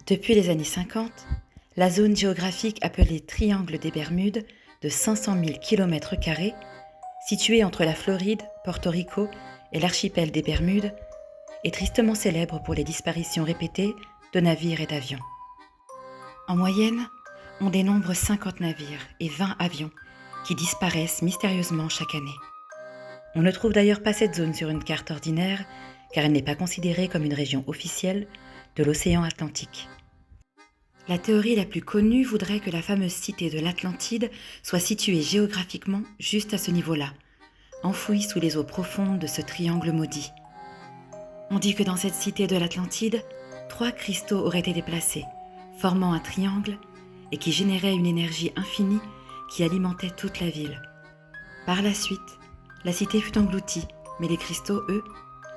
Depuis les années 50, la zone géographique appelée Triangle des Bermudes, de 500 000 km², située entre la Floride, Porto Rico et l'archipel des Bermudes, est tristement célèbre pour les disparitions répétées de navires et d'avions. En moyenne, on dénombre 50 navires et 20 avions qui disparaissent mystérieusement chaque année. On ne trouve d'ailleurs pas cette zone sur une carte ordinaire, car elle n'est pas considérée comme une région officielle de l'océan Atlantique. La théorie la plus connue voudrait que la fameuse cité de l'Atlantide soit située géographiquement juste à ce niveau-là, enfouie sous les eaux profondes de ce triangle maudit. On dit que dans cette cité de l'Atlantide, 3 cristaux auraient été placés, formant un triangle et qui généraient une énergie infinie qui alimentait toute la ville. Par la suite, la cité fut engloutie, mais les cristaux, eux,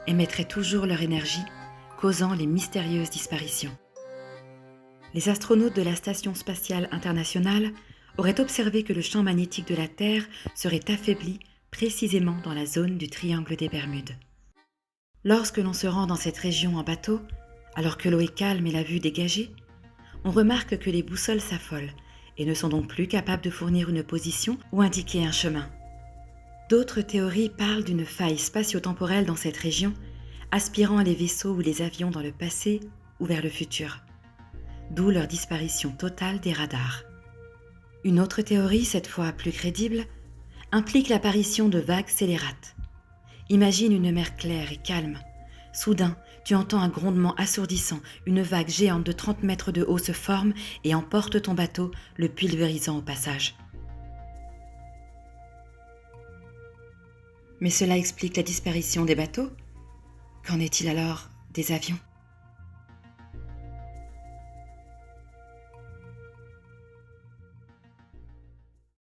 émettraient toujours leur énergie, causant les mystérieuses disparitions. Les astronautes de la Station spatiale internationale auraient observé que le champ magnétique de la Terre serait affaibli précisément dans la zone du triangle des Bermudes. Lorsque l'on se rend dans cette région en bateau, alors que l'eau est calme et la vue dégagée, on remarque que les boussoles s'affolent et ne sont donc plus capables de fournir une position ou indiquer un chemin. D'autres théories parlent d'une faille spatio-temporelle dans cette région, aspirant les vaisseaux ou les avions dans le passé ou vers le futur, d'où leur disparition totale des radars. Une autre théorie, cette fois plus crédible, implique l'apparition de vagues scélérates. Imagine une mer claire et calme. Soudain, tu entends un grondement assourdissant, une vague géante de 30 mètres de haut se forme et emporte ton bateau, le pulvérisant au passage. Mais cela explique la disparition des bateaux? Qu'en est-il alors des avions ?